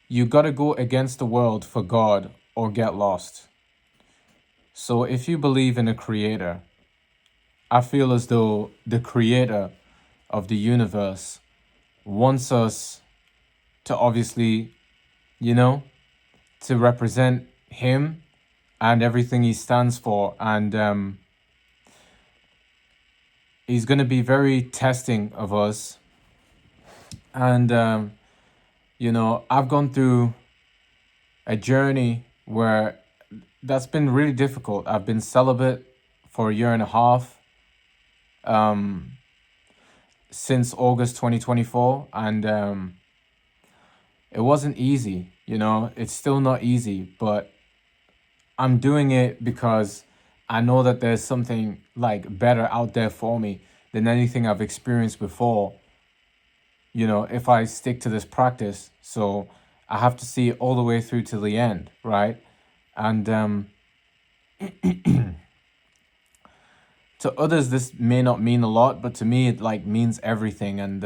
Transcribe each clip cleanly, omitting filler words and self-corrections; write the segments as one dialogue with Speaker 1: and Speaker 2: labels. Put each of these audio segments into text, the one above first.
Speaker 1: You got to go against the world for God or get lost. So if you believe in a creator, I feel as though the creator of the universe wants us to obviously, you know, to represent him and everything he stands for. And he's going to be very testing of us. And, I've gone through a journey where that's been really difficult. I've been celibate for a year and a half since August 2024. And it wasn't easy, it's still not easy, but I'm doing it because I know that there's something like better out there for me than anything I've experienced before, if I stick to this practice. So I have to see it all the way through to the end, right? And to others, this may not mean a lot, but to me, it like means everything. And,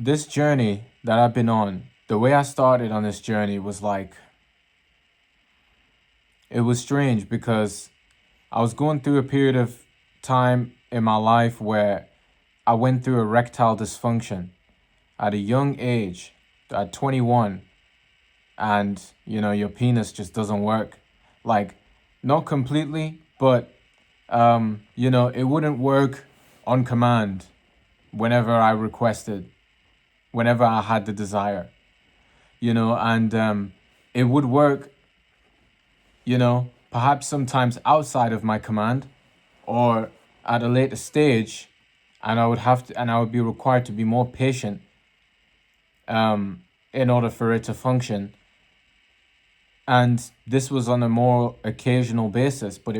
Speaker 1: this journey that I've been on, the way I started on this journey was like, it was strange because I was going through a period of time in my life where I went through erectile dysfunction at a young age, at 21. And, your penis just doesn't work. Like, not completely, but, it wouldn't work on command whenever I requested, whenever I had the desire, and it would work, perhaps sometimes outside of my command or at a later stage, and I would be required to be more patient in order for it to function. And this was on a more occasional basis, but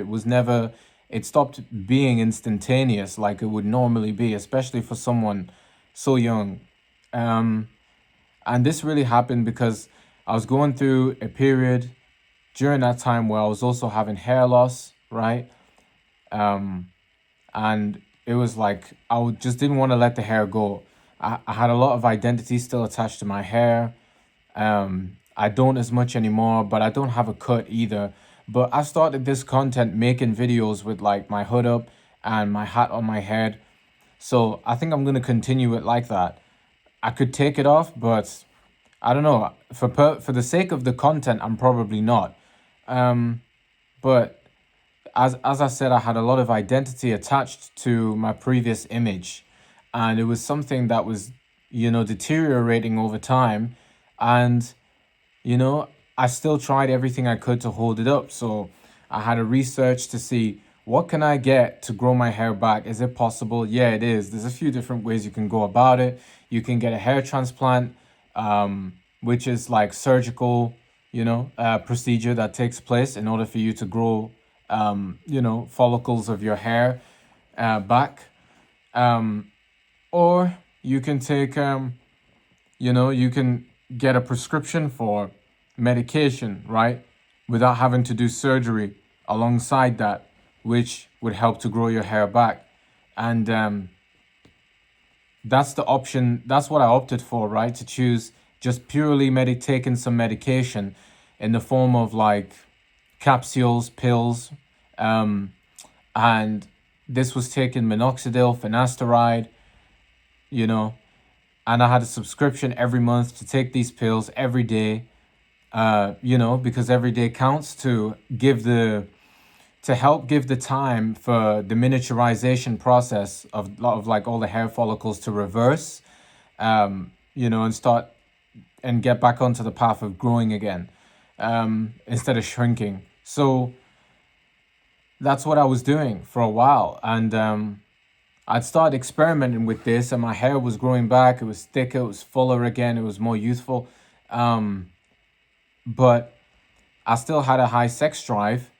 Speaker 1: it stopped being instantaneous like it would normally be, especially for someone so young. And this really happened because I was going through a period during that time where I was also having hair loss, right? And it was like just didn't want to let the hair go. I had a lot of identity still attached to my hair. I don't as much anymore, but I don't have a cut either. But I started this content making videos with like my hood up and my hat on my head. So I think I'm going to continue it like that. I could take it off, but I don't know. For the sake of the content, I'm probably not. But as I said, I had a lot of identity attached to my previous image, and it was something that was, deteriorating over time. And, I still tried everything I could to hold it up. So I had a research to see what can I get to grow my hair back? Is it possible? Yeah, it is. There's a few different ways you can go about it. You can get a hair transplant, which is like surgical, procedure that takes place in order for you to grow, follicles of your hair back. Or you can take, you can get a prescription for medication, right? Without having to do surgery alongside that, which would help to grow your hair back. And that's the option. That's what I opted for, right? To choose just purely taking some medication in the form of like capsules, pills, and this was taking minoxidil, finasteride, and I had a subscription every month to take these pills every day, because every day counts to help give the time for the miniaturization process of like all the hair follicles to reverse, and start and get back onto the path of growing again, instead of shrinking. So that's what I was doing for a while. And I'd started experimenting with this, and my hair was growing back. It was thicker, it was fuller again, it was more youthful. But I still had a high sex drive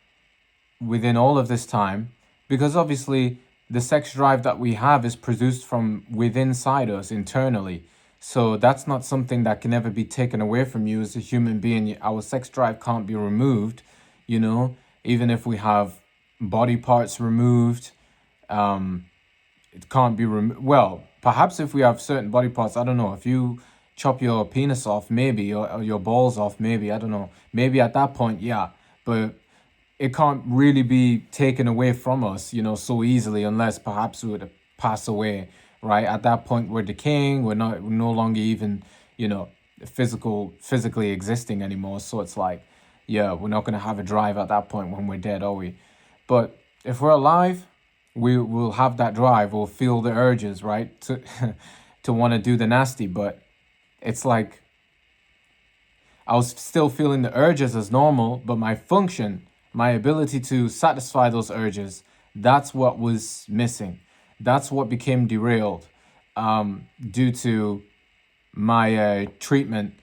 Speaker 1: within all of this time, because obviously the sex drive that we have is produced from within inside us internally. So that's not something that can ever be taken away from you as a human being. Our sex drive can't be removed, even if we have body parts removed. It can't be well, Perhaps if we have certain body parts, I don't know, if you chop your penis off, maybe, or your balls off, maybe, I don't know, maybe at that point, yeah, but it can't really be taken away from us, so easily, unless perhaps we would pass away, right? At that point, we're decaying, we're no longer even, you know, physically existing anymore. So it's like, yeah, we're not gonna have a drive at that point when we're dead, are we? But if we're alive, we will have that drive. We'll feel the urges, right, to to want to do the nasty. But it's like I was still feeling the urges as normal, but my function, my ability to satisfy those urges, that's what was missing. That's what became derailed, due to my treatment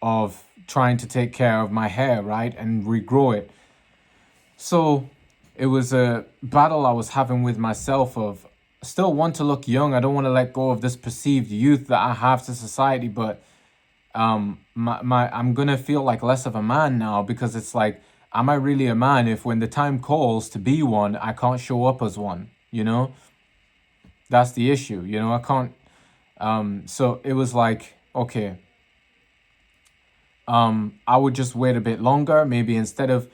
Speaker 1: of trying to take care of my hair, right, and regrow it. So it was a battle I was having with myself of still want to look young. I don't want to let go of this perceived youth that I have to society, but I'm gonna feel like less of a man now, because it's like, am I really a man if when the time calls to be one, I can't show up as one? That's the issue. I can't. So it was like, okay, I would just wait a bit longer. Maybe instead of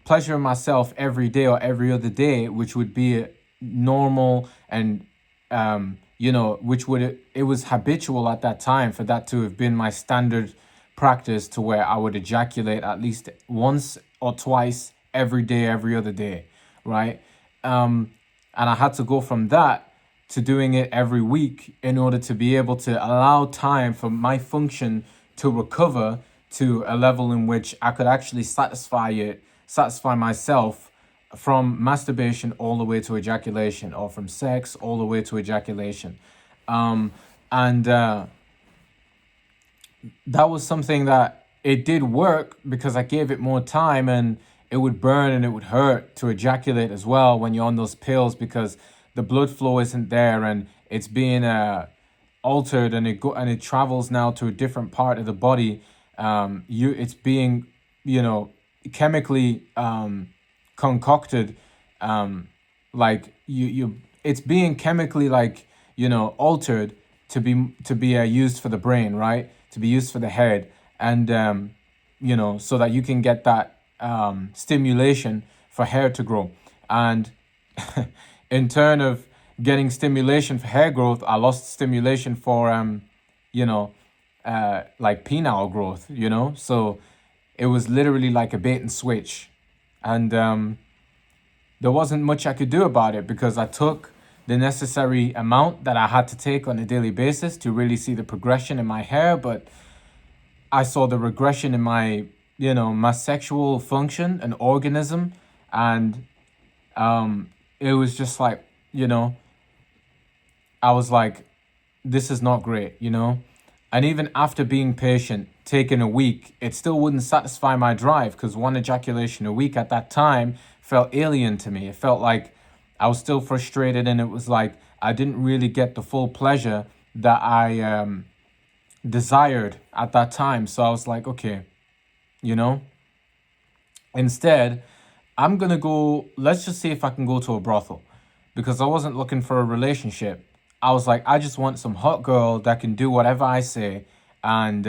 Speaker 1: pleasuring myself every day or every other day, which would be normal, and which would it was habitual at that time for that to have been my standard practice, to where I would ejaculate at least once or twice every day, every other day, right? And I had to go from that to doing it every week in order to be able to allow time for my function to recover to a level in which I could actually satisfy myself from masturbation all the way to ejaculation, or from sex all the way to ejaculation. And that was something that it did work, because I gave it more time, and it would burn and it would hurt to ejaculate as well when you're on those pills, because the blood flow isn't there, and it's being altered, and it travels now to a different part of the body. It's being, chemically concocted, like it's being chemically, like, altered to be used for the brain, right, to be used for the head, and so that you can get that stimulation for hair to grow. And in turn of getting stimulation for hair growth, I lost stimulation for like penile growth, so it was literally like a bait and switch. And there wasn't much I could do about it, because I took the necessary amount that I had to take on a daily basis to really see the progression in my hair. But I saw the regression in my sexual function and organism. And it was just like, I was like, this is not great. And even after being patient, taking a week, it still wouldn't satisfy my drive, because one ejaculation a week at that time felt alien to me. It felt like I was still frustrated, and it was like I didn't really get the full pleasure that I desired at that time. So I was like, okay, you know, instead, I'm gonna go, let's just see if I can go to a brothel, because I wasn't looking for a relationship. I was like, I just want some hot girl that can do whatever I say. And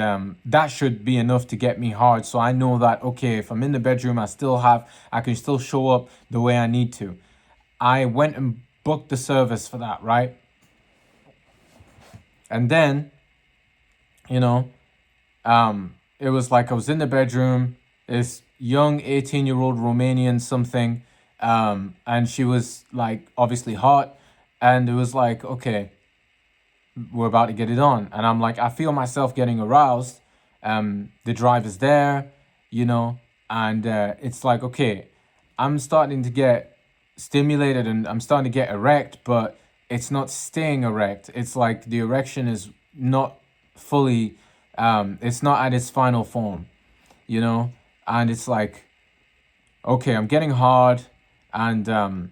Speaker 1: that should be enough to get me hard. So I know that, okay, if I'm in the bedroom, I can still show up the way I need to. I went and booked the service for that, right? And then, you know, it was like I was in the bedroom, this young 18-year-old Romanian something, and she was like obviously hot, and it was like, okay, we're about to get it on. And I'm like, I feel myself getting aroused. The drive is there, and it's like, okay, I'm starting to get stimulated and I'm starting to get erect, but it's not staying erect. It's like the erection is not fully, it's not at its final form, you know? And it's like, okay, I'm getting hard, and I'm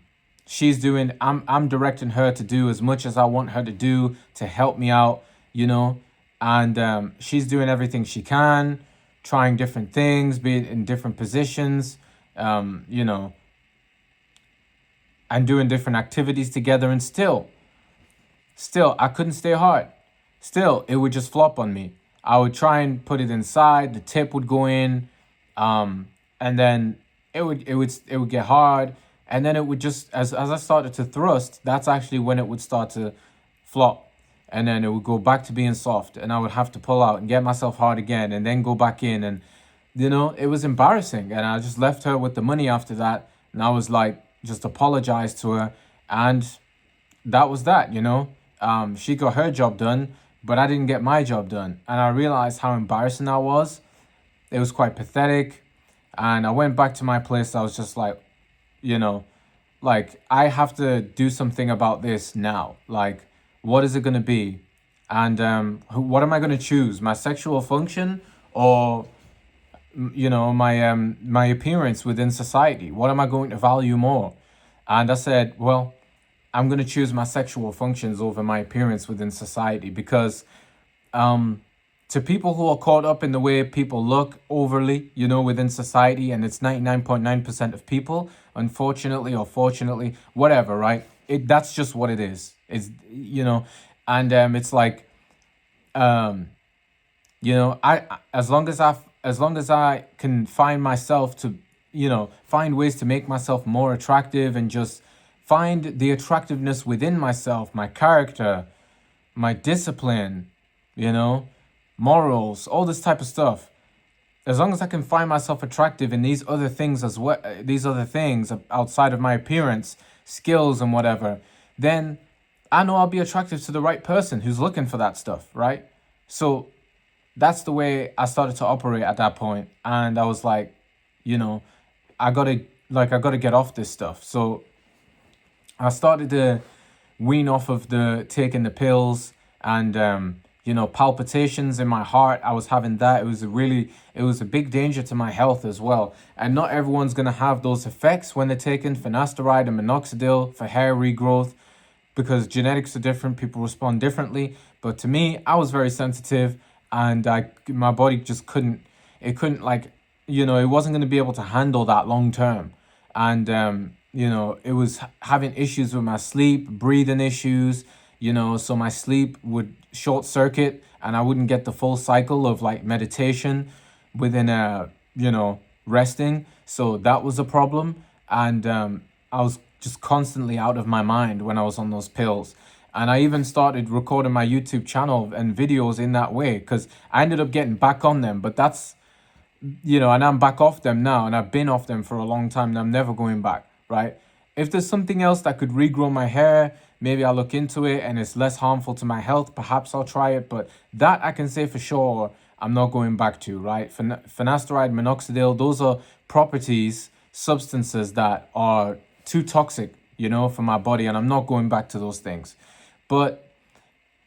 Speaker 1: directing her to do as much as I want her to do to help me out, and she's doing everything she can, trying different things, being in different positions, and doing different activities together. And still, Still, I couldn't stay hard. Still, it would just flop on me. I would try and put it inside, the tip would go in, and then it would get hard, and then it would just as I started to thrust, that's actually when it would start to flop, and then it would go back to being soft, and I would have to pull out and get myself hard again, and then go back in, and it was embarrassing, and I just left her with the money after that, and I was like, just apologized to her, and that was that. She got her job done, but I didn't get my job done, and I realized how embarrassing that was. It was quite pathetic, and I went back to my place. I was just like, you know, like I have to do something about this now. Like, what is it gonna be? And what am I gonna choose? My sexual function or my appearance within society? What am I going to value more? And I said, well, I'm going to choose my sexual functions over my appearance within society, because um to people who are caught up in the way people look overly, within society, and it's 99.9% of people, unfortunately or fortunately, whatever, right? That's just what it is. And it's like, um as long as I can find myself to, find ways to make myself more attractive, and just find the attractiveness within myself, my character, my discipline, you know, morals, all this type of stuff. As long as I can find myself attractive in these other things as well, these other things outside of my appearance, skills, and whatever, then I know I'll be attractive to the right person who's looking for that stuff, right? So that's the way I started to operate at that point, and I was like, you know, I gotta get off this stuff. So I started to wean off of the taking the pills, and palpitations in my heart. I was having that. It was a big danger to my health as well. And not everyone's gonna have those effects when they're taking finasteride and minoxidil for hair regrowth, because genetics are different. People respond differently. But to me, I was very sensitive, and my body just couldn't. It couldn't, like, it wasn't going to be able to handle that long term, and it was having issues with my sleep, breathing issues. So my sleep would short circuit, and I wouldn't get the full cycle of like meditation within resting. So that was a problem, and I was just constantly out of my mind when I was on those pills. And I even started recording my YouTube channel and videos in that way, because I ended up getting back on them. But that's, and I'm back off them now, and I've been off them for a long time, and I'm never going back, right? If there's something else that could regrow my hair, maybe I'll look into it, and it's less harmful to my health, perhaps I'll try it. But that I can say for sure I'm not going back to, right? Finasteride, minoxidil, those are substances that are too toxic, for my body, and I'm not going back to those things. But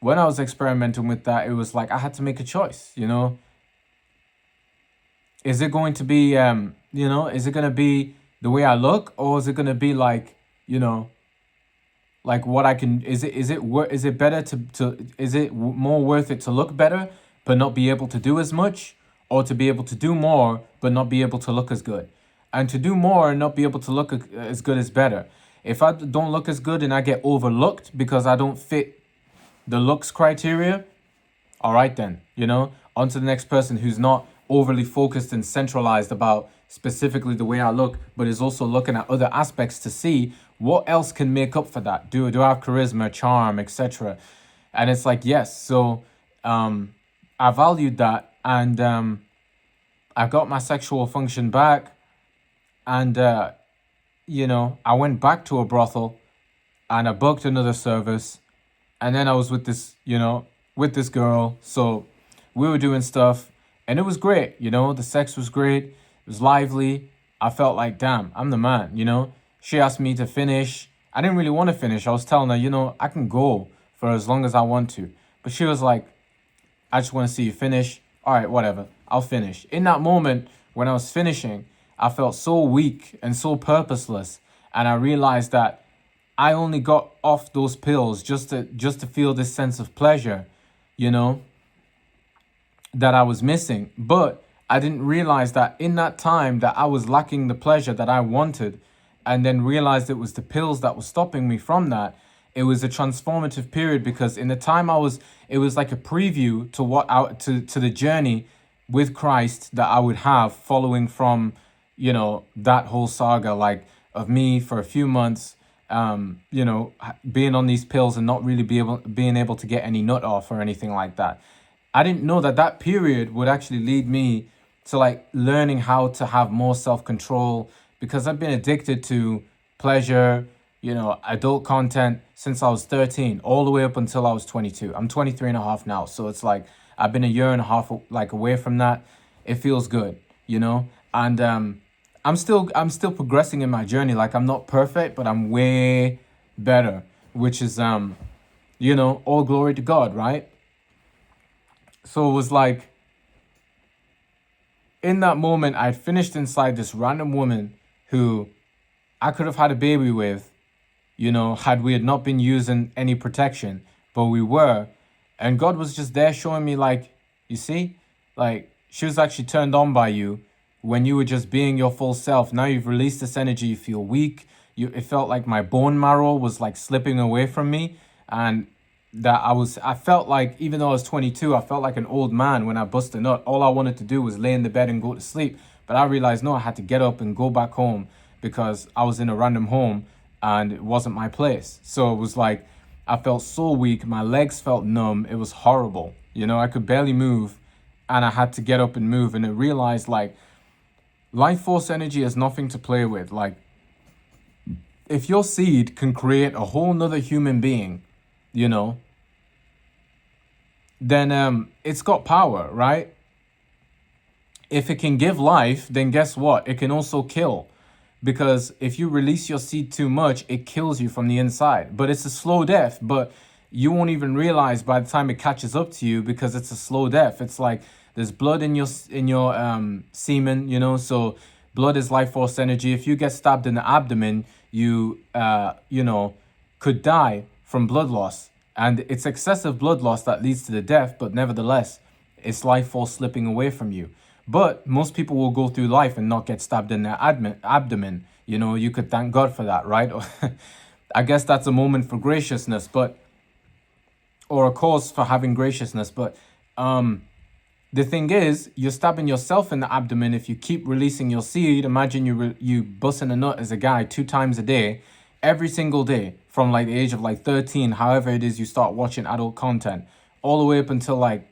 Speaker 1: when I was experimenting with that, it was like I had to make a choice. Is it going to be, is it going to be the way I look, or is it going to be like, like what I can, is it better is it more worth it to look better, but not be able to do as much, or to be able to do more, but not be able to look as good? And to do more and not be able to look as good is better. If I don't look as good and I get overlooked because I don't fit the looks criteria, all right then, on to the next person who's not overly focused and centralized about specifically the way I look, but is also looking at other aspects to see what else can make up for that. Do I have charisma, charm, etc.? And it's like, yes. So I valued that, and I got my sexual function back, and I went back to a brothel, and I booked another service, and then I was with this girl. So we were doing stuff, and it was great. The sex was great. It was lively. I felt like, damn, I'm the man. She asked me to finish. I didn't really want to finish. I was telling her, I can go for as long as I want to. But she was like, I just want to see you finish. All right, whatever. I'll finish. In that moment, when I was finishing, I felt so weak and so purposeless. And I realized that I only got off those pills just to feel this sense of pleasure, that I was missing. But I didn't realize that in that time that I was lacking the pleasure that I wanted, and then realized it was the pills that were stopping me from that. it was a transformative period because in the time I was, it was like a preview to what I, to the journey with Christ that I would have following from, that whole saga, like of me for a few months, being on these pills and not really being able to get any nut off or anything like that. I didn't know that that period would actually lead me to like learning how to have more self-control because I've been addicted to pleasure, adult content since I was 13, all the way up until I was 22. I'm 23 and a half now. So it's like I've been a year and a half like away from that. It feels good, and I'm still progressing in my journey. Like I'm not perfect, but I'm way better, which is all glory to God, right? So it was like in that moment, I'd finished inside this random woman who I could have had a baby with, had we had not been using any protection, but we were. And God was just there showing me, like, you see, like, she was actually turned on by you when you were just being your full self. Now you've released this energy, you feel weak. It felt like my bone marrow was like slipping away from me. And that I felt like, even though I was 22, I felt like an old man when I busted a nut. All I wanted to do was lay in the bed and go to sleep. But I realized, no, I had to get up and go back home because I was in a random home and it wasn't my place. So it was like, I felt so weak. My legs felt numb. It was horrible. I could barely move and I had to get up and move. And I realized like life force energy is nothing to play with. Like if your seed can create a whole nother human being, then it's got power, right? If it can give life, then guess what? It can also kill. Because if you release your seed too much, it kills you from the inside. But it's a slow death, but you won't even realize by the time it catches up to you because it's a slow death. It's like there's blood in your semen, so blood is life force energy. If you get stabbed in the abdomen, you could die from blood loss. And it's excessive blood loss that leads to the death, but nevertheless, it's life force slipping away from you. But most people will go through life and not get stabbed in their abdomen. You could thank God for that, right? I guess that's a moment for graciousness, or a cause for having graciousness. But the thing is, you're stabbing yourself in the abdomen if you keep releasing your seed. Imagine you busting a nut as a guy 2 times a day, every single day, from like the age of like 13, however it is you start watching adult content, all the way up until like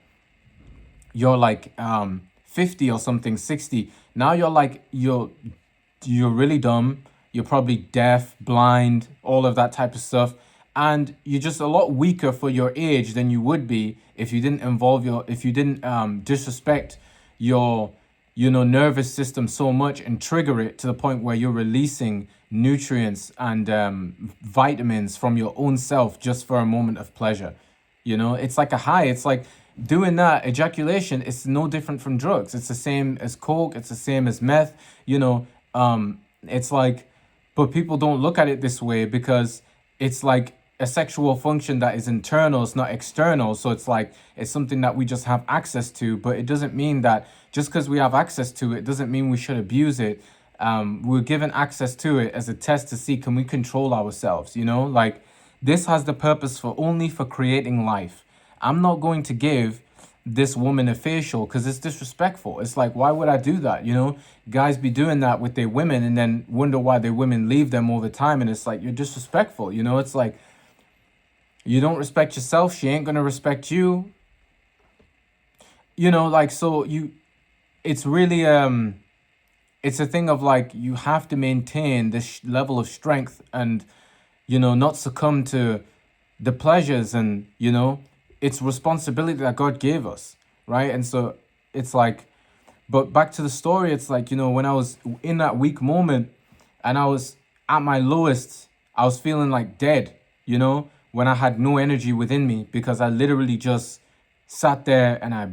Speaker 1: you're like 50 or something, 60. Now you're like you're really dumb. You're probably deaf, blind, all of that type of stuff. And you're just a lot weaker for your age than you would be if you didn't disrespect your nervous system so much and trigger it to the point where you're releasing nutrients and vitamins from your own self just for a moment of pleasure. It's like a high. It's like doing that ejaculation is no different from drugs. It's the same as coke. It's the same as meth. It's like, but people don't look at it this way because it's like a sexual function that is internal, it's not external. So it's like it's something that we just have access to, but it doesn't mean that just because we have access to it doesn't mean we should abuse it. We're given access to it as a test to see, can we control ourselves? Like this has the purpose for creating life. I'm not going to give this woman a facial because it's disrespectful. It's like, why would I do that? Guys be doing that with their women and then wonder why their women leave them all the time. And it's like, you're disrespectful. It's like, you don't respect yourself, she ain't gonna respect you. It's really, it's a thing of like, you have to maintain this level of strength and, not succumb to the pleasures and, it's responsibility that God gave us, right? And so it's like, but back to the story, it's like, when I was in that weak moment and I was at my lowest, I was feeling like dead, when I had no energy within me because I literally just sat there and I,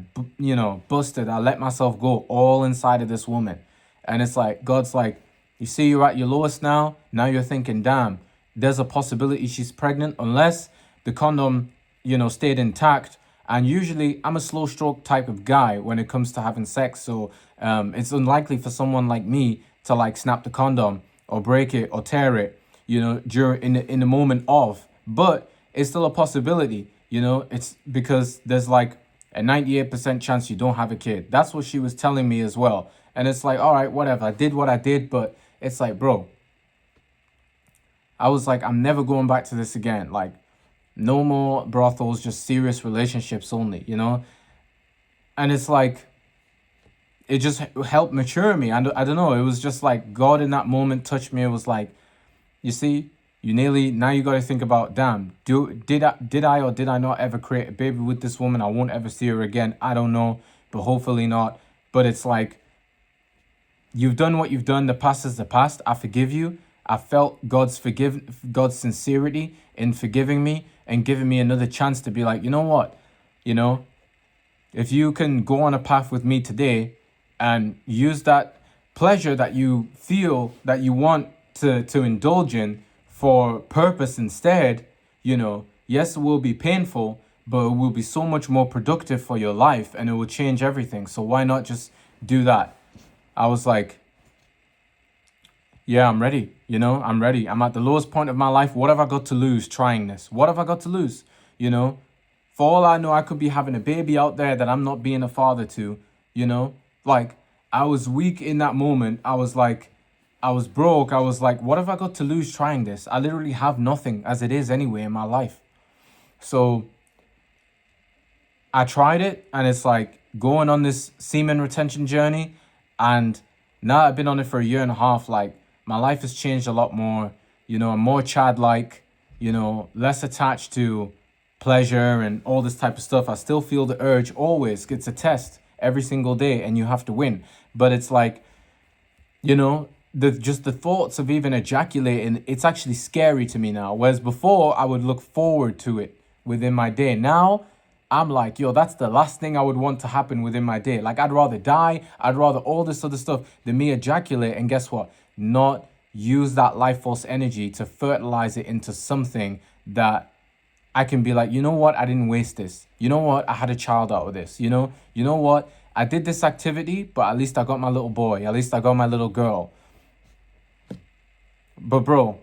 Speaker 1: busted. I let myself go all inside of this woman. And it's like, God's like, you see, you're at your lowest now. Now you're thinking, damn, there's a possibility she's pregnant unless the condom, stayed intact. And usually I'm a slow stroke type of guy when it comes to having sex. So it's unlikely for someone like me to like snap the condom or break it or tear it, during in the moment of. but it's still a possibility, you know. It's because there's like a 98% chance you don't have a kid. That's what she was telling me as well. And it's like, all right, whatever. I did what I did, but it's like, bro, I was like, I'm never going back to this again. Like, no more brothels, just serious relationships only, you know? And it's like, it just helped mature me. I don't know. It was just like God in that moment touched me. It was like, you see, you nearly, now you got to think about, damn, did I or did I not ever create a baby with this woman? I won't ever see her again. I don't know, but hopefully not. But it's like, you've done what you've done. The past is the past. I forgive you. I felt God's sincerity in forgiving me and giving me another chance to be like, you know what, you know, if you can go on a path with me today and use that pleasure that you feel that you want to indulge in for purpose instead, you know, yes, it will be painful, but it will be so much more productive for your life and it will change everything. So why not just do that? I was like, yeah, I'm ready. You know, I'm ready. I'm at the lowest point of my life. What have I got to lose trying this? What have I got to lose? You know, for all I know, I could be having a baby out there that I'm not being a father to, you know? Like, I was weak in that moment. I was like, I was broke. I was like, what have I got to lose trying this? I literally have nothing as it is anyway in my life. So I tried it and it's like going on this semen retention journey. And now I've been on it for a year and a half. Like, my life has changed a lot more. You know, I'm more childlike, you know, less attached to pleasure and all this type of stuff. I still feel the urge always. It's a test every single day and you have to win. But it's like, you know, the thoughts of even ejaculating, it's actually scary to me now. Whereas before I would look forward to it within my day. Now I'm like, yo, that's the last thing I would want to happen within my day. Like, I'd rather die, I'd rather all this other stuff than me ejaculate and guess what? Not use that life force energy to fertilize it into something that I can be like, you know what? I didn't waste this. You know what? I had a child out of this. You know what? I did this activity, but at least I got my little boy. At least I got my little girl. But bro,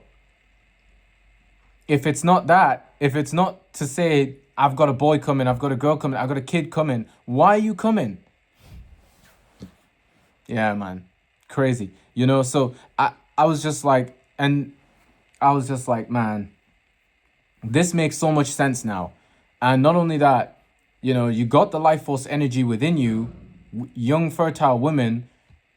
Speaker 1: if it's not that, if it's not to say I've got a boy coming, I've got a girl coming, I've got a kid coming, why are you coming? Yeah, man. Crazy. You know, so I was just like, and I was just like, man, this makes so much sense now. And not only that, you know, you got the life force energy within you. Young fertile women,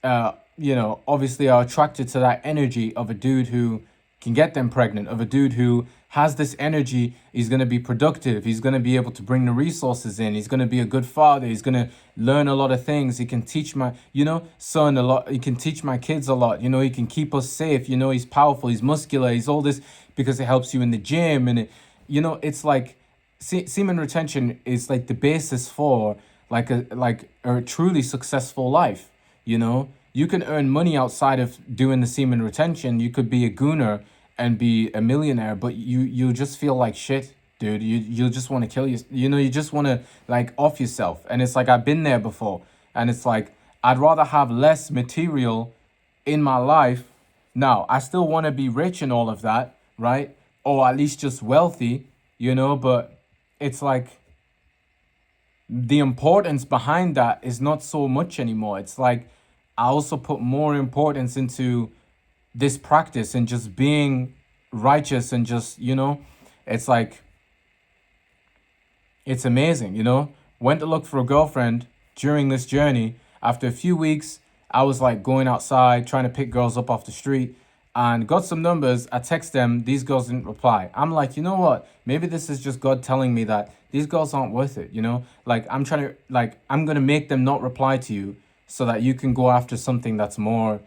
Speaker 1: you know, obviously are attracted to that energy of a dude who can get them pregnant, of a dude who has this energy. He's going to be productive. He's going to be able to bring the resources in. He's going to be a good father. He's going to learn a lot of things. He can teach my, you know, son a lot. He can teach my kids a lot. You know, he can keep us safe. You know, he's powerful. He's muscular. He's all this because it helps you in the gym. And, it, you know, it's like semen retention is like the basis for like a truly successful life. You know, you can earn money outside of doing the semen retention. You could be a gooner and be a millionaire, but you just feel like shit, dude. You just want to kill you. You know, you just want to like off yourself. And it's like I've been there before. And it's like I'd rather have less material in my life. Now, I still want to be rich and all of that, right? Or at least just wealthy, you know, but it's like the importance behind that is not so much anymore. It's like I also put more importance into this practice and just being righteous and just, you know, it's like, it's amazing, you know. Went to look for a girlfriend during this journey. After a few weeks, I was like going outside, trying to pick girls up off the street and got some numbers. I text them, these girls didn't reply. I'm like, you know what? Maybe this is just God telling me that these girls aren't worth it, you know? Like, I'm trying to, like, I'm going to make them not reply to you so that you can go after something that's more,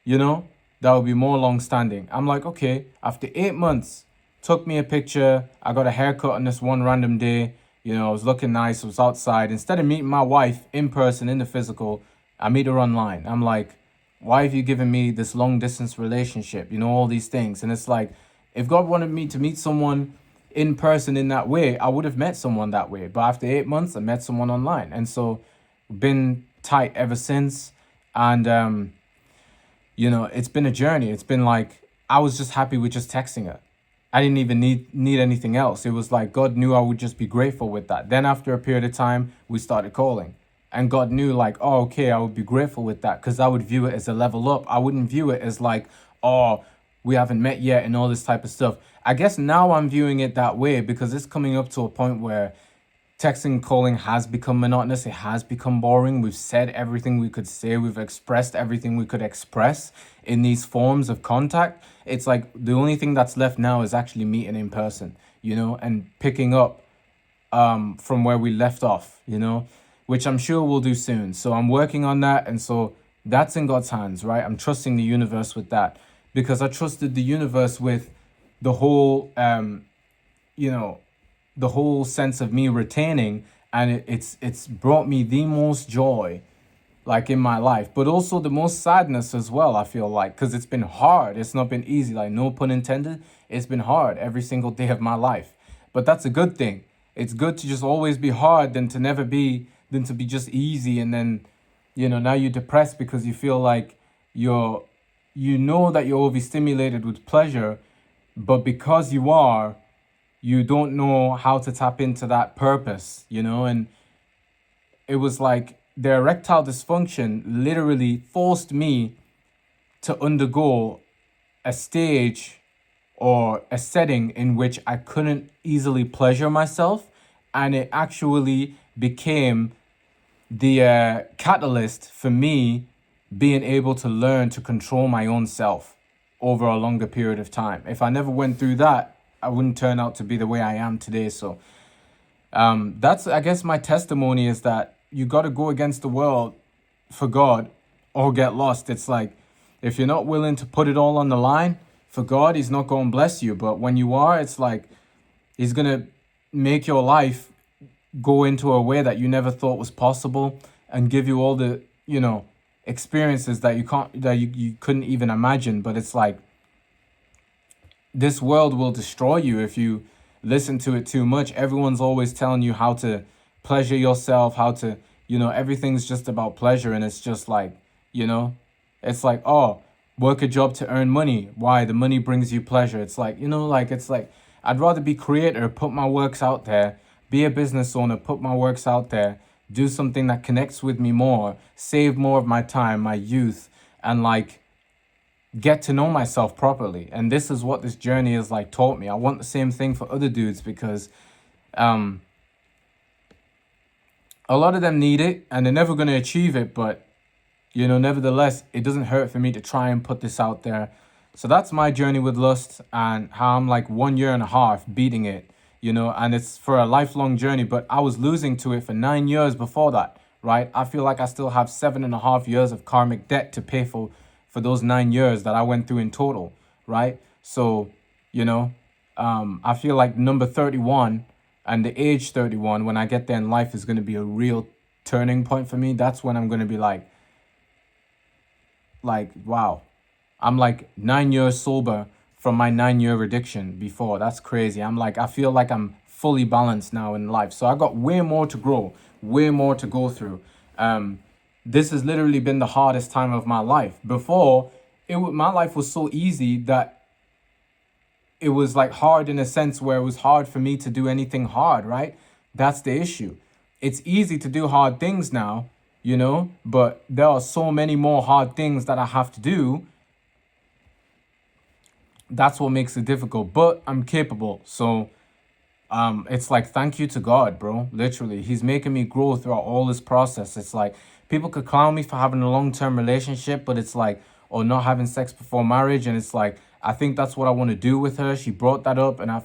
Speaker 1: you know, that will be more long standing. I'm like, okay, after 8 months, took me a picture. I got a haircut on this one random day. You know, I was looking nice. I was outside. Instead of meeting my wife in person, in the physical, I meet her online. I'm like, why have you given me this long distance relationship? You know, all these things. And it's like, if God wanted me to meet someone in person in that way, I would have met someone that way. But after 8 months, I met someone online. And so been tight ever since. And, you know, it's been a journey. It's been like, I was just happy with just texting her. I didn't even need anything else. It was like God knew I would just be grateful with that. Then after a period of time, we started calling. And God knew like, oh, okay, I would be grateful with that because I would view it as a level up. I wouldn't view it as like, oh, we haven't met yet and all this type of stuff. I guess now I'm viewing it that way because it's coming up to a point where texting and calling has become monotonous. It has become boring. We've said everything we could say. We've expressed everything we could express in these forms of contact. It's like the only thing that's left now is actually meeting in person, and picking up from where we left off, which I'm sure we'll do soon. So I'm working on that. And so that's in God's hands, right? I'm trusting the universe with that because I trusted the universe with the whole, you know, the whole sense of me retaining, and it's brought me the most joy like in my life, but also the most sadness as well. I feel like because it's been hard, it's not been easy, like no pun intended. It's been hard every single day of my life, but that's a good thing. It's good to just always be hard than to never be, than to be just easy. And then now you're depressed because you feel like you're that you're overstimulated with pleasure, but because you don't know how to tap into that purpose, and it was like the erectile dysfunction literally forced me to undergo a stage or a setting in which I couldn't easily pleasure myself. And it actually became the catalyst for me being able to learn to control my own self over a longer period of time. If I never went through that, I wouldn't turn out to be the way I am today. So that's, I guess, my testimony is that you got to go against the world for God or get lost. It's like, if you're not willing to put it all on the line for God, he's not going to bless you. But when you are, it's like he's going to make your life go into a way that you never thought was possible and give you all the, experiences that you couldn't even imagine. But it's like this world will destroy you if you listen to it too much. Everyone's always telling you how to pleasure yourself, how to, everything's just about pleasure. And it's just like, it's like, oh, work a job to earn money. Why? The money brings you pleasure. It's like, it's like, I'd rather be creator, put my works out there, be a business owner, put my works out there, do something that connects with me more, save more of my time, my youth, and like get to know myself properly. And this is what this journey has like taught me. I want the same thing for other dudes because a lot of them need it and they're never going to achieve it. But, nevertheless, it doesn't hurt for me to try and put this out there. So that's my journey with lust and how I'm like 1 year and a half beating it, and it's for a lifelong journey. But I was losing to it for 9 years before that, right? I feel like I still have 7.5 years of karmic debt to pay for those 9 years that I went through in total, right? So, I feel like number 31 and the age 31, when I get there in life, is going to be a real turning point for me. That's when I'm going to be like, wow, I'm like 9 years sober from my 9-year addiction before. That's crazy. I feel like I'm fully balanced now in life. So I got way more to grow, way more to go through. This has literally been the hardest time of my life. Before, my life was so easy that it was like hard in a sense where it was hard for me to do anything hard, right? That's the issue. It's easy to do hard things now, but there are so many more hard things that I have to do. That's what makes it difficult, but I'm capable. So it's like, thank you to God, bro. Literally, he's making me grow throughout all this process. It's like people could clown me for having a long-term relationship, but it's like, or not having sex before marriage. And it's like, I think that's what I want to do with her. She brought that up, and I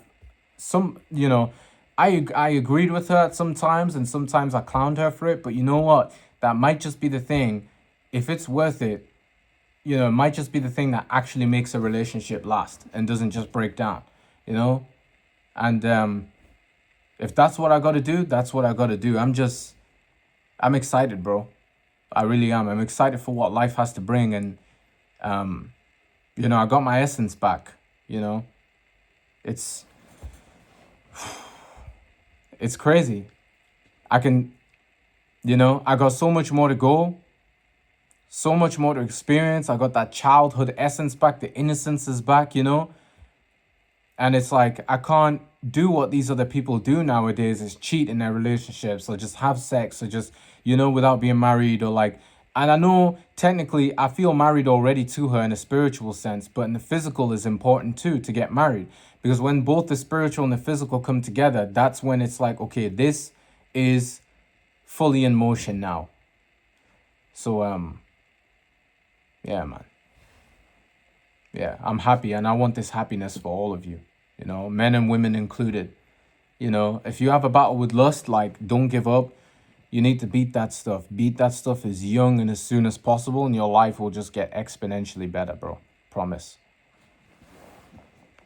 Speaker 1: agreed with her at some times, and sometimes I clowned her for it. But you know what? That might just be the thing. If it's worth it, it might just be the thing that actually makes a relationship last and doesn't just break down, And if that's what I got to do, that's what I got to do. I'm excited, bro. I really am. I'm excited for what life has to bring. And, I got my essence back, It's crazy. I got so much more to go. So much more to experience. I got that childhood essence back. The innocence is back, And it's like, I can't do what these other people do nowadays, is cheat in their relationships or just have sex or just, without being married, or like, and I know technically I feel married already to her in a spiritual sense, but in the physical is important too to get married. Because when both the spiritual and the physical come together, that's when it's like, okay, this is fully in motion now. So, yeah, man. Yeah, I'm happy and I want this happiness for all of you, men and women included. If you have a battle with lust, like, don't give up. You need to beat that stuff. Beat that stuff as young and as soon as possible, and your life will just get exponentially better, bro. Promise.